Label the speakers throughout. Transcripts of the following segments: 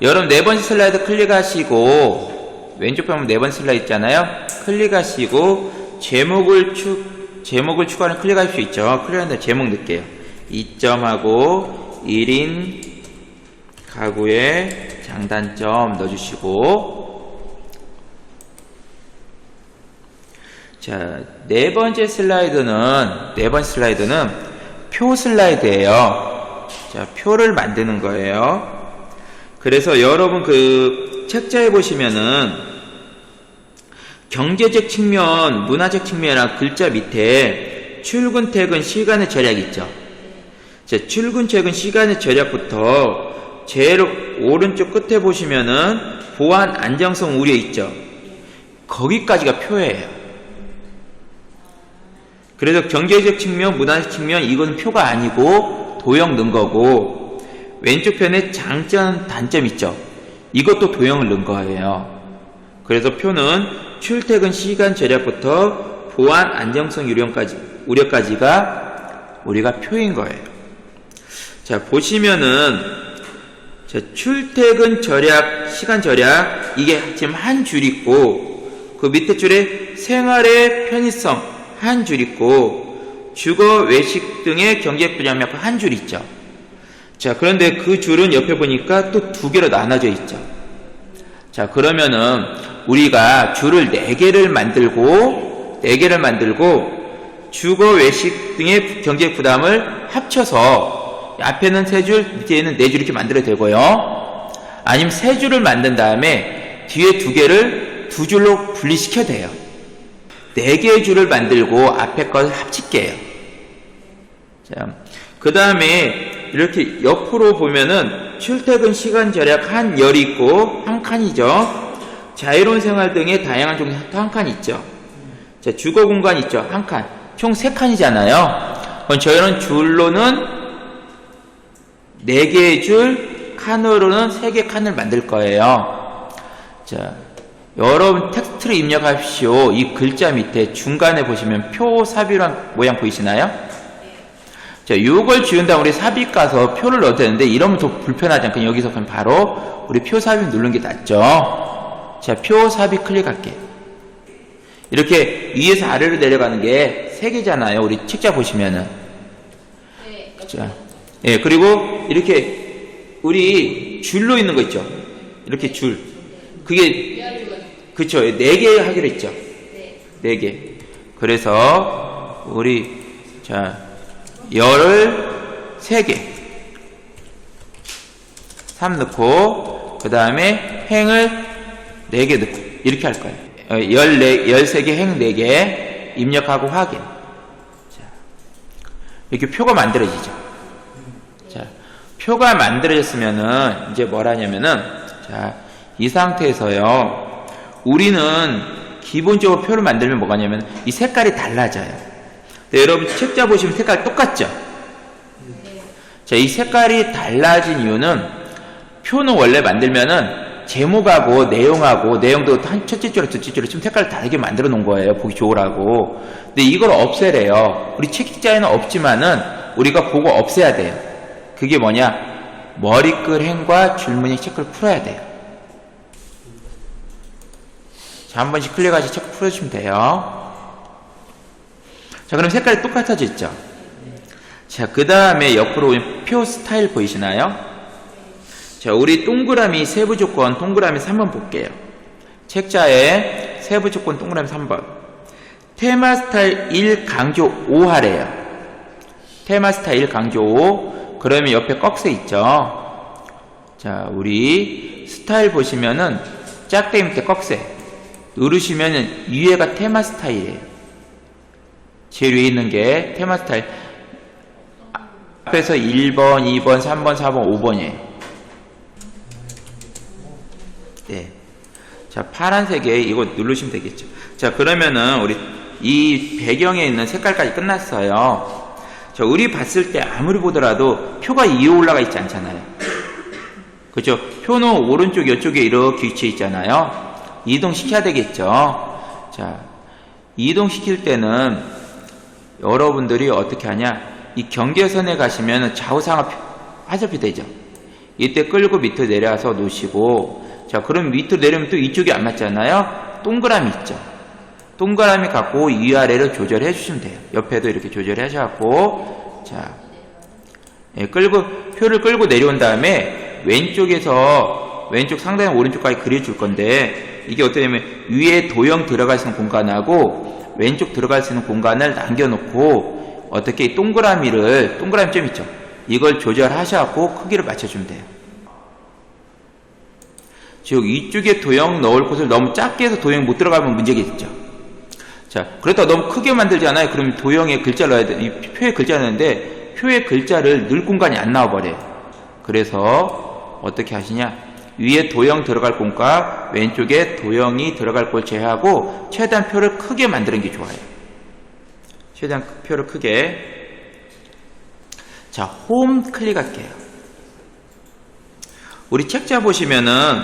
Speaker 1: 여러분 네 번째 슬라이드 클릭하시고 왼쪽 벽면 네 번째 슬라이드 있잖아요. 클릭하시고 제목을 추가하는 클릭할 수 있죠. 클릭하는데 제목 넣을게요. 2점하고 1인 가구의 장단점 넣어주시고, 자, 네 번째 슬라이드는 표 슬라이드예요. 자, 표를 만드는 거예요. 그래서 여러분 그 책자에 보시면은 경제적 측면, 문화적 측면이랑 글자 밑에 출근, 퇴근, 시간의 절약 있죠. 자, 출근, 퇴근, 시간의 절약부터 제일 오른쪽 끝에 보시면은 보안, 안정성, 우려 있죠. 거기까지가 표예요. 그래서 경제적 측면, 문화적 측면, 이건 표가 아니고 도형 넣은 거고, 왼쪽 편에 장점, 단점 있죠. 이것도 도형을 넣은 거예요. 그래서 표는 출퇴근 시간 절약부터 보안, 안정성, 우려까지가 우리가 표인 거예요. 자, 보시면은 자, 출퇴근 절약, 시간 절약, 이게 지금 한 줄 있고, 그 밑에 줄에 생활의 편의성 한 줄 있고, 주거, 외식 등의 경제 분야면 한 줄 있죠. 자, 그런데 그 줄은 옆에 보니까 또 두 개로 나눠져 있죠. 자, 그러면은 우리가 줄을 4개를 만들고 주거, 외식 등의 경제 부담을 합쳐서 앞에는 3줄, 밑에는 4줄 이렇게 만들어도 되고요. 아니면 3줄을 만든 다음에 뒤에 2개를 2줄로 분리시켜도 돼요. 4개의 줄을 만들고 앞에 것을 합칠게요. 자, 그 다음에 이렇게 옆으로 보면은 출퇴근 시간 절약 한 열이 있고 한 칸이죠. 자유로운 생활 등의 다양한 종류 한 칸 있죠. 자, 주거 공간 있죠. 한 칸. 총 3칸이잖아요. 그럼 저희는 줄로는 4개의 줄, 칸으로는 3개 칸을 만들 거예요. 자, 여러분 텍스트를 입력하십시오. 이 글자 밑에 중간에 보시면 표 삽입한 모양 보이시나요? 자, 요걸 지운 다음 우리 삽입 가서 표를 넣어야 되는데 이러면 더 불편하지 않고 여기서 그냥 바로 우리 표 삽입 누르는 게 낫죠. 자, 표 삽입 클릭할게요. 이렇게 위에서 아래로 내려가는 게 3개잖아요. 우리 책자 보시면은. 자, 예, 그리고 이렇게 우리 줄로 있는 거 있죠. 이렇게 줄. 그게 그쵸. 4개 하기로 했죠. 4개. 그래서 우리 자, 열을 3개 3 넣고 그 다음에 행을 4개 넣고 이렇게 할 거예요. 13개 행 4개 입력하고 확인. 자, 이렇게 표가 만들어지죠. 자, 표가 만들어졌으면은 이제 뭘 하냐면은 자, 이 상태에서요. 우리는 기본적으로 표를 만들면 뭐가 냐면 이 색깔이 달라져요. 네, 여러분 책자 보시면 색깔 똑같죠? 자, 이 색깔이 달라진 이유는 표는 원래 만들면은 제목하고 내용도 한 첫째 줄에 둘째 줄에 좀 색깔을 다르게 만들어 놓은 거예요. 보기 좋으라고. 근데 이걸 없애래요. 우리 책자에는 없지만은 우리가 보고 없애야 돼요. 그게 뭐냐? 머리글 행과 줄무늬 체크를 풀어야 돼요. 자, 한 번씩 클릭하셔서 체크 풀어주시면 돼요. 자, 그럼 색깔이 똑같아졌죠? 자, 그 다음에 옆으로 표 스타일 보이시나요? 자, 우리 동그라미 세부 조건 동그라미 3번 볼게요. 책자에 세부 조건 동그라미 3번. 테마 스타일 1 강조 5 하래요. 테마 스타일 1 강조 5. 그러면 옆에 꺽쇠 있죠? 자, 우리 스타일 보시면은 짝대기 밑에 꺽쇠 누르시면은 위에가 테마 스타일이에요. 제일 위에 있는 게 테마 스타일. 앞에서 1번, 2번, 3번, 4번, 5번이에요. 네. 자, 파란색에 이거 누르시면 되겠죠. 자, 그러면은 우리 이 배경에 있는 색깔까지 끝났어요. 자, 우리 봤을 때 아무리 보더라도 표가 위에 올라가 있지 않잖아요. 그죠? 표는 오른쪽 이쪽에 이렇게 위치해 있잖아요. 이동시켜야 되겠죠. 자, 이동시킬 때는 여러분들이 어떻게 하냐? 이 경계선에 가시면 좌우상하 화살표 되죠. 이때 끌고 밑으로 내려와서 놓으시고, 자, 그럼 밑으로 내려면 또 이쪽이 안 맞잖아요? 동그라미 있죠? 동그라미 갖고 위아래로 조절해 주시면 돼요. 옆에도 이렇게 조절해 하셔갖고, 자, 예, 표를 끌고 내려온 다음에 왼쪽 상단에 오른쪽까지 그려줄 건데, 이게 어떻게 되면 위에 도형 들어갈 수 있는 공간하고 왼쪽 들어갈 수 있는 공간을 남겨놓고, 어떻게 동그라미 점 있죠? 이걸 조절하셔갖고 크기를 맞춰주면 돼요. 즉, 이쪽에 도형 넣을 곳을 너무 작게 해서 도형이 못 들어가면 문제겠죠. 자, 그렇다고 너무 크게 만들잖아요. 그러면 도형에 글자를 넣어야 돼. 이 표에 글자를 넣는데, 표에 글자를 넣을 공간이 안 나와버려요. 그래서 어떻게 하시냐? 위에 도형 들어갈 공과 왼쪽에 도형이 들어갈 곳 제외하고 최대한 표를 크게 만드는 게 좋아요. 최대한 표를 크게. 자, 홈 클릭할게요. 우리 책자 보시면은,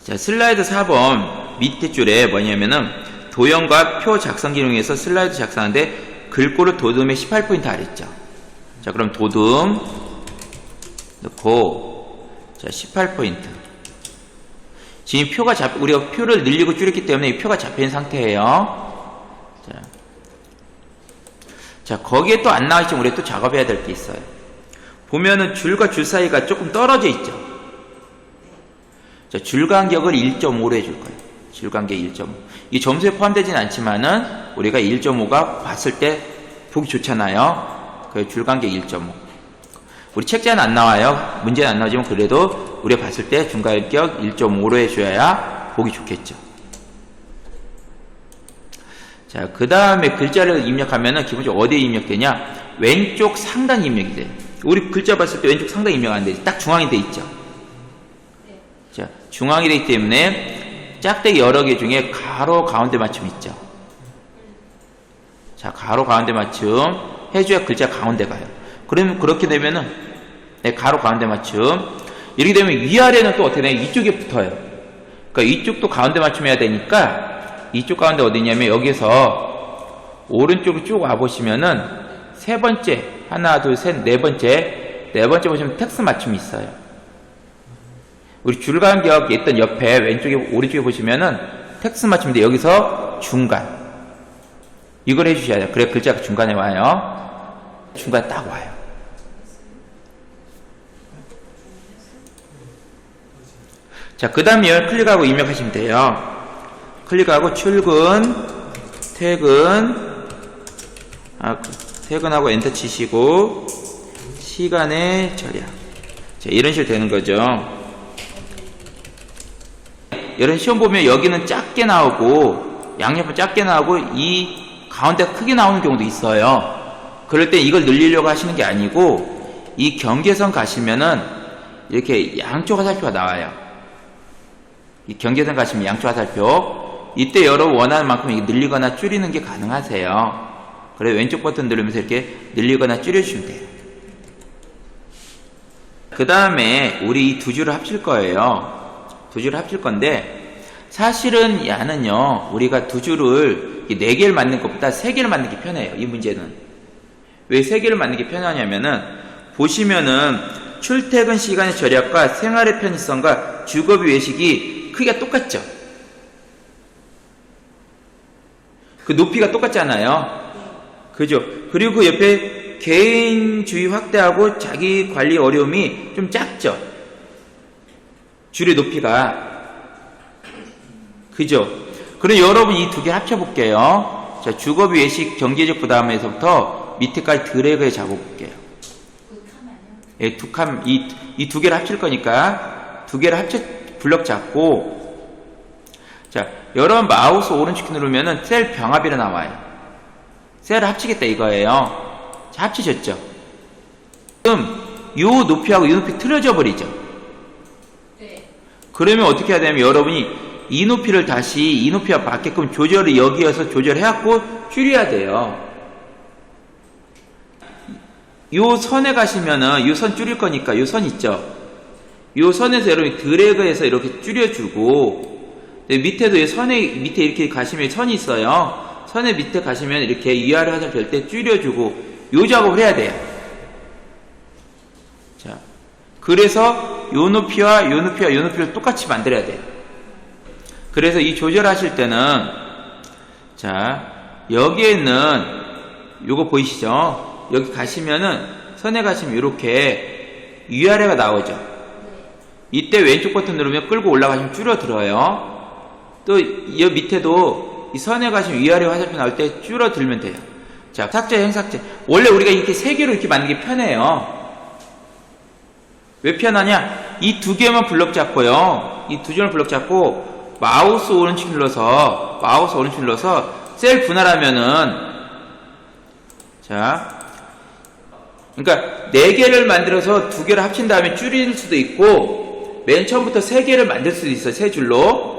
Speaker 1: 자, 슬라이드 4번 밑에 줄에 뭐냐면은, 도형과 표 작성 기능에서 슬라이드 작성하는데 글꼴을 도듬에 18포인트 아랬죠. 자, 그럼 도듬 넣고, 자, 18포인트. 지금 우리가 표를 늘리고 줄였기 때문에 이 표가 잡힌 상태예요. 자, 거기에 또 안 나와있지만 우리가 또 작업해야 될 게 있어요. 보면은 줄과 줄 사이가 조금 떨어져 있죠. 자, 줄 간격을 1.5로 해줄 거예요. 줄 간격 1.5. 이 점수에 포함되지는 않지만은 우리가 1.5가 봤을 때 보기 좋잖아요. 그래서 줄 간격 1.5. 우리 책자는 안 나와요. 문제는 안 나오지만 그래도 우리가 봤을 때 줄 간격 1.5로 해줘야 보기 좋겠죠. 자, 그 다음에 글자를 입력하면은 기본적으로 어디에 입력되냐? 왼쪽 상단 입력이 돼요. 우리 글자 봤을 때 왼쪽 상단 입력 안 되지. 딱 중앙이 돼 있죠. 자, 중앙이 되기 때문에 짝대기 여러 개 중에 가로 가운데 맞춤 있죠. 자, 가로 가운데 맞춤 해줘야 글자 가운데 가요. 그러면 그렇게 되면은, 네, 가로 가운데 맞춤. 이렇게 되면 위아래는 또 어떻게 되냐? 이쪽에 붙어요. 그러니까 이쪽도 가운데 맞춤해야 되니까, 이쪽 가운데 어디냐면 여기서 오른쪽으로 쭉 와보시면은 세 번째, 하나, 둘, 셋, 네 번째 보시면 텍스트 맞춤이 있어요. 우리 줄 간격 있던 옆에 왼쪽에, 오른쪽에 보시면은 텍스트 맞춤인데 여기서 중간. 이걸 해주셔야 돼요. 그래 글자가 중간에 와요. 중간에 딱 와요. 자, 그 다음에 클릭하고 입력하시면 돼요. 클릭하고 출근, 퇴근하고 엔터 치시고, 시간의 절약. 자, 이런 식으로 되는 거죠. 이런 시험 보면 여기는 작게 나오고, 양옆은 작게 나오고, 이 가운데가 크게 나오는 경우도 있어요. 그럴 때 이걸 늘리려고 하시는 게 아니고, 이 경계선 가시면은, 이렇게 양쪽 화살표가 나와요. 이 경계선 가시면 양쪽 화살표. 이때 여러분 원하는 만큼 늘리거나 줄이는 게 가능하세요. 그래서 왼쪽 버튼 누르면서 이렇게 늘리거나 줄여주시면 돼요. 그 다음에 우리 이 두 줄을 합칠 거예요. 두 줄을 합칠 건데, 사실은 야는요, 우리가 두 줄을 4개를 만든 것보다 3개를 만든 게 편해요. 이 문제는. 왜 3개를 만든 게 편하냐면은, 보시면은 출퇴근 시간의 절약과 생활의 편의성과 주거비 외식이 크기가 똑같죠? 그 높이가 똑같잖아요. 그죠? 그리고 그 옆에 개인주의 확대하고 자기 관리 어려움이 좀 작죠? 줄의 높이가. 그죠? 그럼 여러분 이 두 개 합쳐볼게요. 자, 주거비 외식 경제적 부담에서부터 밑에까지 드래그해 잡아볼게요. 예, 이 두 개를 합칠 거니까 두 개를 블럭 잡고, 자, 여러분 마우스 오른쪽 키 누르면은 셀 병합이라 나와요. 셀을 합치겠다 이거예요. 자, 합치셨죠? 그럼 요 높이하고 이 높이 틀어져 버리죠? 네. 그러면 어떻게 해야 되냐면 여러분이 이 높이를 다시 이 높이와 맞게끔 조절을 여기에서 조절해갖고 줄여야 돼요. 요 선에 가시면은 요 선 줄일 거니까 요 선 있죠? 요 선에서 여러분이 드래그해서 이렇게 줄여주고, 밑에도 이 선에 밑에 이렇게 가시면 선이 있어요. 선의 밑에 가시면 이렇게 위아래 화살표 때 줄여주고 요 작업을 해야 돼요. 자, 그래서 요 높이와 요 높이와 요 높이를 똑같이 만들어야 돼요. 그래서 이 조절하실 때는 자 여기에 있는 요거 보이시죠? 여기 가시면은 선에 가시면 이렇게 위아래가 나오죠. 이때 왼쪽 버튼 누르면 끌고 올라가시면 줄어들어요. 또 이 밑에도 이 선에 가시면 위아래 화살표 나올 때 줄어들면 돼요. 자, 삭제, 행삭제. 원래 우리가 이렇게 세 개로 이렇게 만드는 게 편해요. 왜 편하냐? 이 두 개만 블럭 잡고요. 이 두 개만 블럭 잡고 마우스 오른쪽 눌러서 셀 분할하면은 자, 그러니까 네 개를 만들어서 두 개를 합친 다음에 줄일 수도 있고 맨 처음부터 세 개를 만들 수도 있어요. 세 줄로.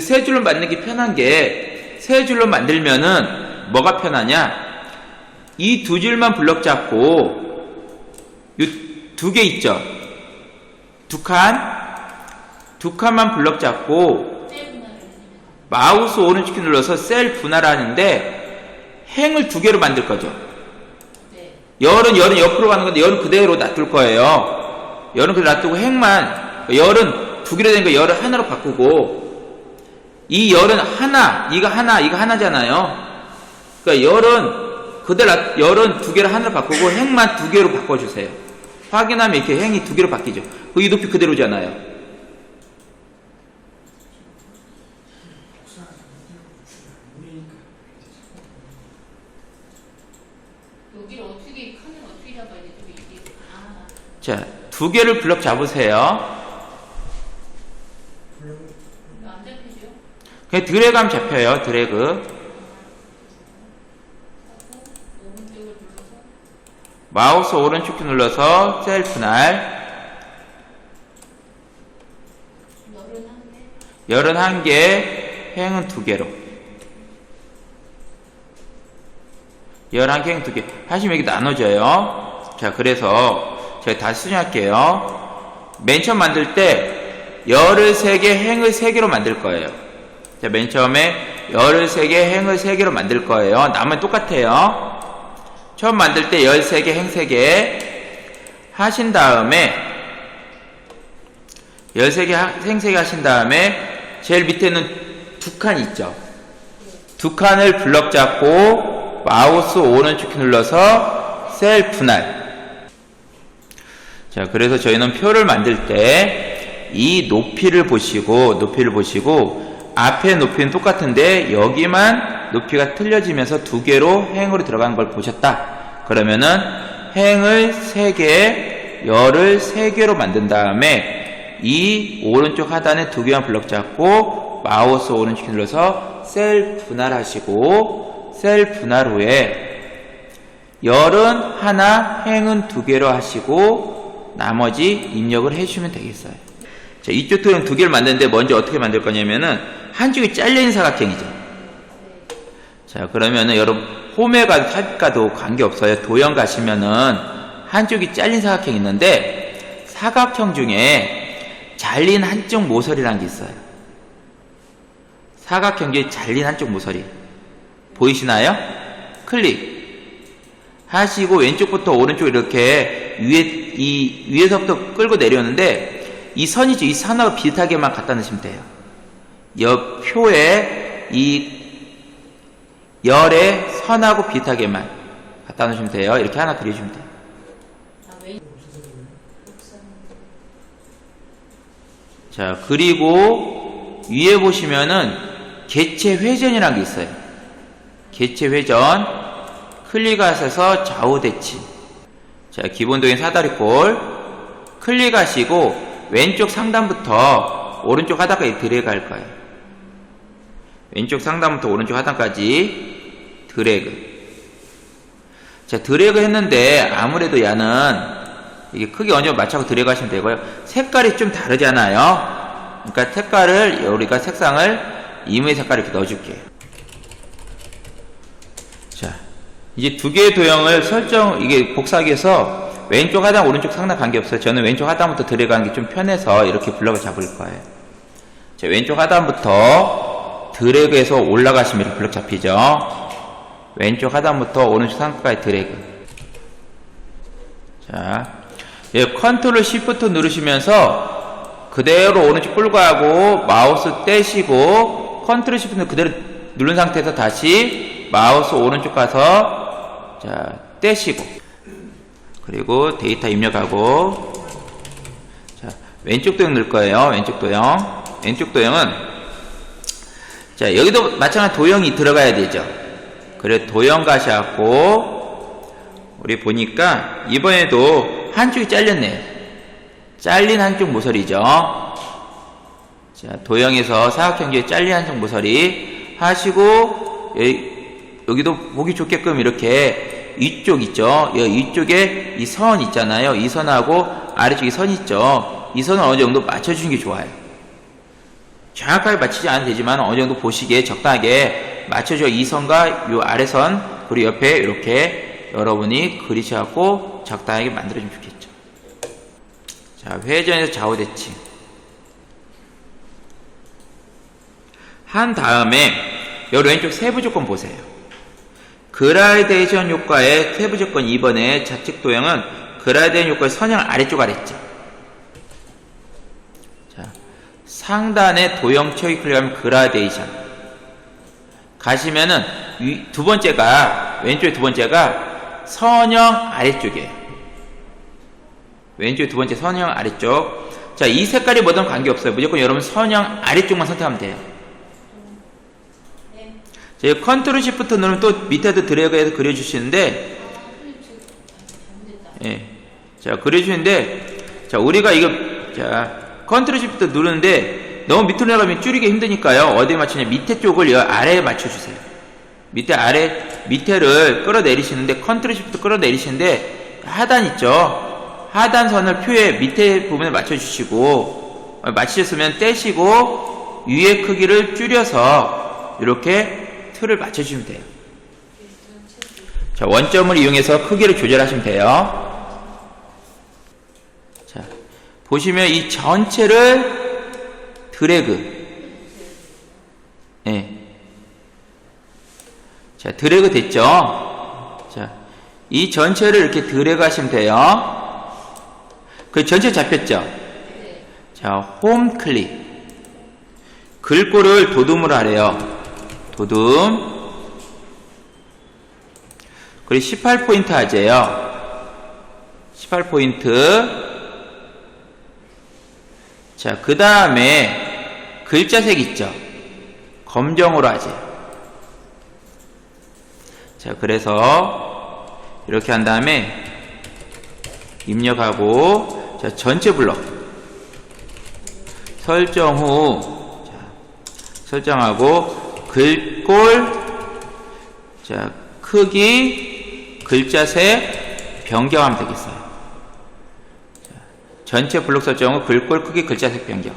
Speaker 1: 세 줄로 만드는 게 편한 게 세 줄로 만들면은 뭐가 편하냐? 이 두 줄만 블럭 잡고 이 두 개 있죠? 두 칸만 블럭 잡고 마우스 오른쪽 눌러서 셀 분할하는데 행을 두 개로 만들 거죠. 열은 옆으로 가는 건데 열은 그대로 놔둘 거예요. 열은 그대로 놔두고 행만 열은 두 개로 된 거 열을 하나로 바꾸고 이 열은 하나, 이거 하나잖아요. 그러니까 열은 두 개를 하나로 바꾸고 행만 두 개로 바꿔주세요. 확인하면 이렇게 행이 두 개로 바뀌죠. 이 높이 그대로잖아요.
Speaker 2: 여기를 어떻게 칸을 어떻게 잡아야 되죠?
Speaker 1: 자, 두 개를 블럭 잡으세요.
Speaker 2: 안 잡히죠?
Speaker 1: 그냥 드래그하면 잡혀요. 드래그.
Speaker 2: 오른쪽을 눌러서
Speaker 1: 마우스 오른쪽 눌러서 셀 분할. 열은 한 개, 행은 두 개로. 열 한 개, 행 두 개. 하시면 이게 나눠져요. 자, 그래서 제가 다시 수정할게요. 맨 처음 만들 때 열을 세 개, 행을 세 개로 만들 거예요. 자, 맨 처음에 열을 세 개, 행을 세 개로 만들 거예요. 나머지 똑같아요. 처음 만들 때 열 세 개, 행 세 개 하신 다음에 열 세 개, 행 세 개 하신 다음에 제일 밑에는 두 칸 있죠. 두 칸을 블럭 잡고 마우스 오른쪽 눌러서 셀 분할. 자, 그래서 저희는 표를 만들 때 이 높이를 보시고 앞에 높이는 똑같은데 여기만 높이가 틀려지면서 두 개로 행으로 들어간 걸 보셨다. 그러면은 행을 세 개, 열을 세 개로 만든 다음에 이 오른쪽 하단에 두 개만 블럭 잡고 마우스 오른쪽 눌러서 셀 분할하시고 셀 분할 후에 열은 하나, 행은 두 개로 하시고 나머지 입력을 해주시면 되겠어요. 자, 이쪽 틀은 두 개를 만드는데 먼저 어떻게 만들 거냐면은 한쪽이 잘려있는 사각형이죠. 자, 그러면은 여러분 홈에 가도 탑 가도 관계없어요. 도형 가시면은 한쪽이 잘린 사각형이 있는데 사각형 중에 잘린 한쪽 모서리라는 게 있어요. 사각형 중에 잘린 한쪽 모서리 보이시나요? 클릭 하시고 왼쪽부터 오른쪽 이렇게 위에서부터 끌고 내려오는데 이 선이죠. 이 선하고 비슷하게만 갖다 넣으시면 돼요. 옆 표에 이 열의 선하고 비슷하게만 갖다 놓으시면 돼요. 이렇게 하나 그려주면 돼요. 자, 그리고 위에 보시면은 개체 회전이라는 게 있어요. 개체 회전 클릭하셔서 좌우 대칭. 자, 기본적인 사다리꼴 클릭하시고 왼쪽 상단부터 오른쪽 하단까지 드래그 할 거예요. 왼쪽 상단부터 오른쪽 하단까지 드래그. 자, 드래그 했는데 아무래도 얘는 이게 크기 어느 정도 맞춰서 드래그 하시면 되고요. 색깔이 좀 다르잖아요. 그러니까 색깔을 우리가 색상을 이무의 색깔을 이렇게 넣어줄게요. 자, 이제 두 개의 도형을 이게 복사하기 위해서 왼쪽 하단, 오른쪽 상단 관계없어요. 저는 왼쪽 하단부터 들어가는 게 좀 편해서 이렇게 블럭을 잡을 거예요. 자, 왼쪽 하단부터 드래그해서 올라가시면 이렇게 블럭 잡히죠. 왼쪽 하단부터 오른쪽 상단까지 드래그. 자, 예, 컨트롤 시프트 누르시면서 그대로 오른쪽 끌고가고 마우스 떼시고 컨트롤 시프트 그대로 누른 상태에서 다시 마우스 오른쪽 가서 자 떼시고 그리고 데이터 입력하고 자 왼쪽 도형 넣을 거예요. 왼쪽 도형은 자 여기도 마찬가지 도형이 들어가야 되죠. 그래 도형 가셔갖고 우리 보니까 이번에도 한쪽이 잘렸네요. 잘린 한쪽 모서리죠. 자 도형에서 사각형지에 잘린 한쪽 모서리 하시고 여기도 보기 좋게끔 이렇게 위쪽 있죠. 이쪽에 이 선 있잖아요. 이 선하고 아래쪽에 선 있죠. 이 선을 어느 정도 맞춰주는 게 좋아요. 정확하게 맞추지 않아도 되지만 어느 정도 보시기에 적당하게 맞춰줘. 이 선과 요 아래선 그리고 옆에 이렇게 여러분이 그리셔갖고 적당하게 만들어주면 좋겠죠. 자 회전에서 좌우 대칭 한 다음에 여기 왼쪽 세부 조건 보세요. 그라데이션 효과의 세부 조건 2번의 좌측 도형은 그라데이션 효과의 선형 아래쪽 아랬죠. 자, 상단의 도형 채우기 클릭하면 그라데이션 가시면은 두 번째가 왼쪽에 두 번째가 선형 아래쪽이에요. 왼쪽에 두 번째 선형 아래쪽. 자, 이 색깔이 뭐든 관계없어요. 무조건 여러분 선형 아래쪽만 선택하면 돼요. 자, 컨트롤 시프트 누르면 또 밑에도 드래그해서 그려주시는데, 예. 자, 그려주시는데, 자, 우리가 이거, 자, 컨트롤 시프트 누르는데, 너무 밑으로 내려가면 줄이기 힘드니까요. 어디에 맞추냐? 밑에 쪽을 여 아래에 맞춰주세요. 밑에를 끌어내리시는데, 컨트롤 시프트 끌어내리시는데, 하단 있죠? 하단선을 표에 밑에 부분에 맞춰주시고, 맞추셨으면 떼시고, 위의 크기를 줄여서, 이렇게 틀을 맞춰주시면 돼요. 자, 원점을 이용해서 크기를 조절하시면 돼요. 자, 보시면 이 전체를 드래그. 예. 자, 드래그 됐죠? 자, 이 전체를 이렇게 드래그 하시면 돼요. 그 전체 잡혔죠? 자, 홈 클릭. 글꼴을 도둠으로 하래요. 도둠. 그리고 18포인트 하재요. 18포인트. 자, 그 다음에 글자색 있죠? 검정으로 하재요. 자, 그래서 이렇게 한 다음에 입력하고, 자, 전체 블럭. 설정 후, 자, 설정하고, 글꼴, 자, 크기, 글자색 변경하면 되겠어요. 자, 전체 블록 설정 후 글꼴 크기, 글자색 변경.